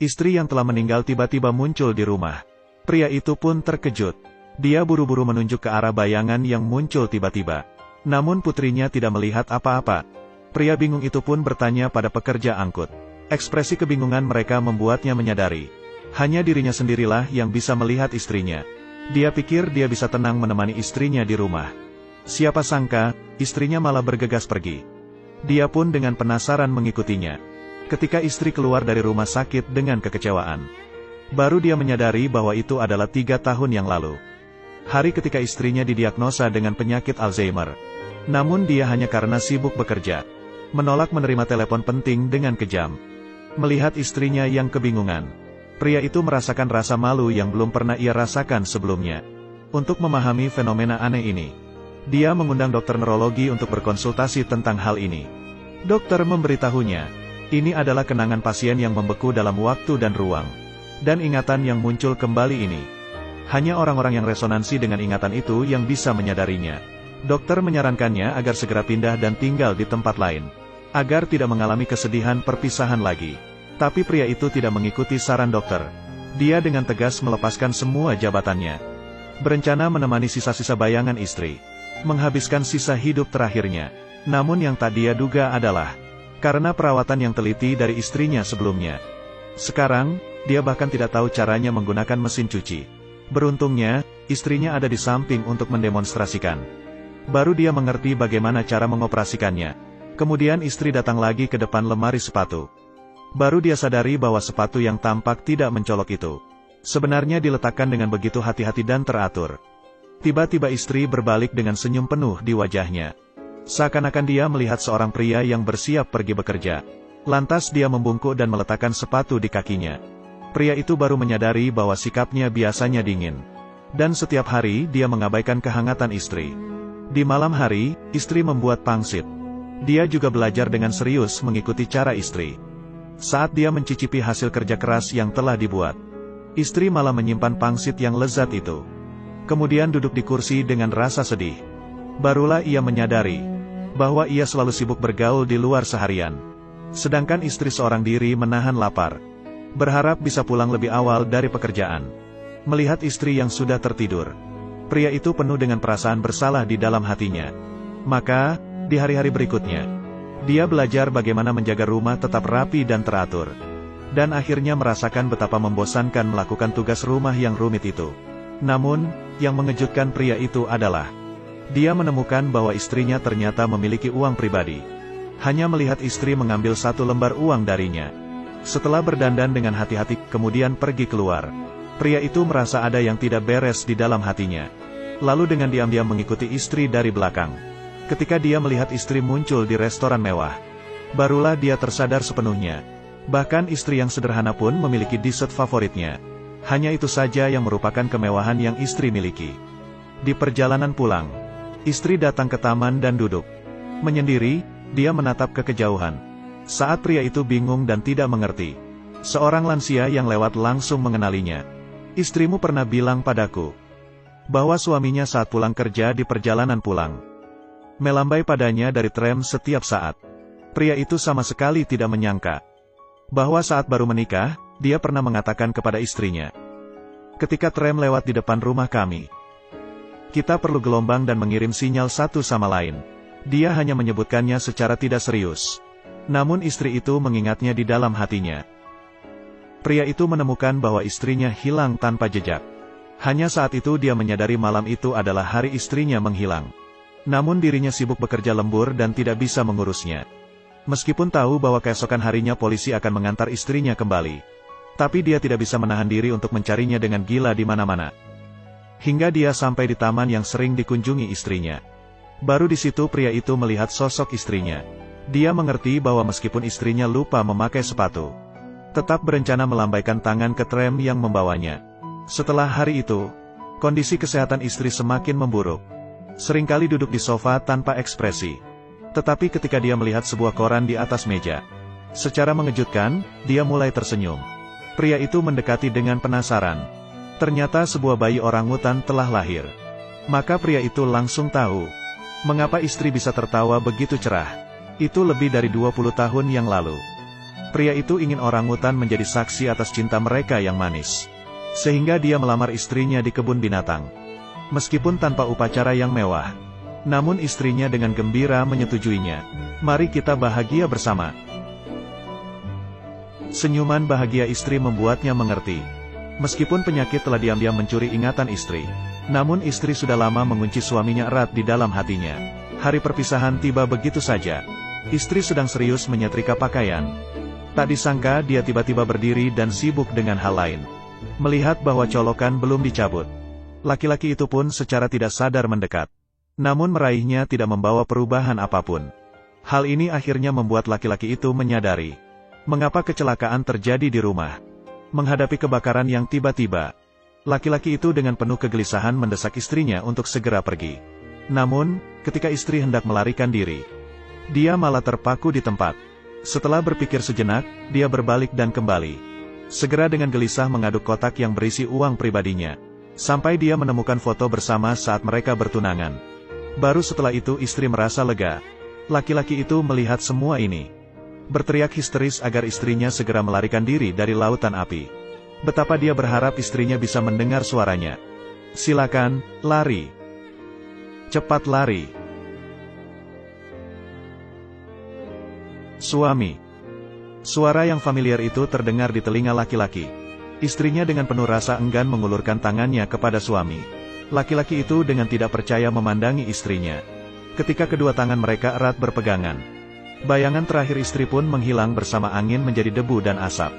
Istri yang telah meninggal tiba-tiba muncul di rumah. Pria itu pun terkejut. Dia buru-buru menunjuk ke arah bayangan yang muncul tiba-tiba. Namun putrinya tidak melihat apa-apa. Pria bingung itu pun bertanya pada pekerja angkut. Ekspresi kebingungan mereka membuatnya menyadari. Hanya dirinya sendirilah yang bisa melihat istrinya. Dia pikir dia bisa tenang menemani istrinya di rumah. Siapa sangka, istrinya malah bergegas pergi. Dia pun dengan penasaran mengikutinya. Ketika istri keluar dari rumah sakit dengan kekecewaan, baru dia menyadari bahwa itu adalah 3 tahun yang lalu. Hari ketika istrinya didiagnosa dengan penyakit Alzheimer. Namun dia hanya karena sibuk bekerja, menolak menerima telepon penting dengan kejam. Melihat istrinya yang kebingungan, pria itu merasakan rasa malu yang belum pernah ia rasakan sebelumnya. Untuk memahami fenomena aneh ini, dia mengundang dokter neurologi untuk berkonsultasi tentang hal ini. Dokter memberitahunya, ini adalah kenangan pasien yang membeku dalam waktu dan ruang. Dan ingatan yang muncul kembali ini, hanya orang-orang yang resonansi dengan ingatan itu yang bisa menyadarinya. Dokter menyarankannya agar segera pindah dan tinggal di tempat lain, agar tidak mengalami kesedihan perpisahan lagi. Tapi pria itu tidak mengikuti saran dokter. Dia dengan tegas melepaskan semua jabatannya. Berencana menemani sisa-sisa bayangan istri, menghabiskan sisa hidup terakhirnya. Namun yang tak dia duga adalah, karena perawatan yang teliti dari istrinya sebelumnya, sekarang, dia bahkan tidak tahu caranya menggunakan mesin cuci. Beruntungnya, istrinya ada di samping untuk mendemonstrasikan. Baru dia mengerti bagaimana cara mengoperasikannya. Kemudian istri datang lagi ke depan lemari sepatu. Baru dia sadari bahwa sepatu yang tampak tidak mencolok itu sebenarnya diletakkan dengan begitu hati-hati dan teratur. Tiba-tiba istri berbalik dengan senyum penuh di wajahnya. Seakan-akan dia melihat seorang pria yang bersiap pergi bekerja. Lantas dia membungkuk dan meletakkan sepatu di kakinya. Pria itu baru menyadari bahwa sikapnya biasanya dingin. Dan setiap hari dia mengabaikan kehangatan istri. Di malam hari, istri membuat pangsit. Dia juga belajar dengan serius mengikuti cara istri. Saat dia mencicipi hasil kerja keras yang telah dibuat, istri malah menyimpan pangsit yang lezat itu. Kemudian duduk di kursi dengan rasa sedih. Barulah ia menyadari bahwa ia selalu sibuk bergaul di luar seharian. Sedangkan istri seorang diri menahan lapar, berharap bisa pulang lebih awal dari pekerjaan. Melihat istri yang sudah tertidur, pria itu penuh dengan perasaan bersalah di dalam hatinya. Maka, di hari-hari berikutnya, dia belajar bagaimana menjaga rumah tetap rapi dan teratur. Dan akhirnya merasakan betapa membosankan melakukan tugas rumah yang rumit itu. Namun, yang mengejutkan pria itu adalah, dia menemukan bahwa istrinya ternyata memiliki uang pribadi. Hanya melihat istri mengambil 1 lembar uang darinya. Setelah berdandan dengan hati-hati kemudian pergi keluar, pria itu merasa ada yang tidak beres di dalam hatinya. Lalu dengan diam-diam mengikuti istri dari belakang. Ketika dia melihat istri muncul di restoran mewah, barulah dia tersadar sepenuhnya. Bahkan istri yang sederhana pun memiliki dessert favoritnya. Hanya itu saja yang merupakan kemewahan yang istri miliki. Di perjalanan pulang, istri datang ke taman dan duduk. Menyendiri, dia menatap ke kejauhan. Saat pria itu bingung dan tidak mengerti, seorang lansia yang lewat langsung mengenalinya. Istrimu pernah bilang padaku bahwa suaminya saat pulang kerja di perjalanan pulang, melambai padanya dari tram setiap saat. Pria itu sama sekali tidak menyangka bahwa saat baru menikah, dia pernah mengatakan kepada istrinya, ketika tram lewat di depan rumah kami, kita perlu gelombang dan mengirim sinyal satu sama lain. Dia hanya menyebutkannya secara tidak serius. Namun istri itu mengingatnya di dalam hatinya. Pria itu menemukan bahwa istrinya hilang tanpa jejak. Hanya saat itu dia menyadari malam itu adalah hari istrinya menghilang. Namun dirinya sibuk bekerja lembur dan tidak bisa mengurusnya. Meskipun tahu bahwa keesokan harinya polisi akan mengantar istrinya kembali, tapi dia tidak bisa menahan diri untuk mencarinya dengan gila di mana-mana. Hingga dia sampai di taman yang sering dikunjungi istrinya. Baru di situ pria itu melihat sosok istrinya. Dia mengerti bahwa meskipun istrinya lupa memakai sepatu, tetap berencana melambaikan tangan ke tram yang membawanya. Setelah hari itu, kondisi kesehatan istri semakin memburuk. Seringkali duduk di sofa tanpa ekspresi. Tetapi ketika dia melihat sebuah koran di atas meja, secara mengejutkan, dia mulai tersenyum. Pria itu mendekati dengan penasaran. Ternyata sebuah bayi orangutan telah lahir. Maka pria itu langsung tahu mengapa istri bisa tertawa begitu cerah. Itu lebih dari 20 tahun yang lalu. Pria itu ingin orangutan menjadi saksi atas cinta mereka yang manis. Sehingga dia melamar istrinya di kebun binatang. Meskipun tanpa upacara yang mewah. Namun istrinya dengan gembira menyetujuinya. Mari kita bahagia bersama. Senyuman bahagia istri membuatnya mengerti. Meskipun penyakit telah diam-diam mencuri ingatan istri. Namun istri sudah lama mengunci suaminya erat di dalam hatinya. Hari perpisahan tiba begitu saja. Istri sedang serius menyetrika pakaian. Tak disangka dia tiba-tiba berdiri dan sibuk dengan hal lain. Melihat bahwa colokan belum dicabut. Laki-laki itu pun secara tidak sadar mendekat. Namun meraihnya tidak membawa perubahan apapun. Hal ini akhirnya membuat laki-laki itu menyadari. Mengapa kecelakaan terjadi di rumah. Menghadapi kebakaran yang tiba-tiba. Laki-laki itu dengan penuh kegelisahan mendesak istrinya untuk segera pergi. Namun, ketika istri hendak melarikan diri. Dia malah terpaku di tempat. Setelah berpikir sejenak, dia berbalik dan kembali. Segera dengan gelisah mengaduk kotak yang berisi uang pribadinya. Sampai dia menemukan foto bersama saat mereka bertunangan. Baru setelah itu istri merasa lega. Laki-laki itu melihat semua ini. Berteriak histeris agar istrinya segera melarikan diri dari lautan api. Betapa dia berharap istrinya bisa mendengar suaranya. Silakan, lari. Cepat lari. Suami. Suara yang familiar itu terdengar di telinga laki-laki. Istrinya dengan penuh rasa enggan mengulurkan tangannya kepada suami. Laki-laki itu dengan tidak percaya memandangi istrinya. Ketika kedua tangan mereka erat berpegangan. Bayangan terakhir istri pun menghilang bersama angin menjadi debu dan asap.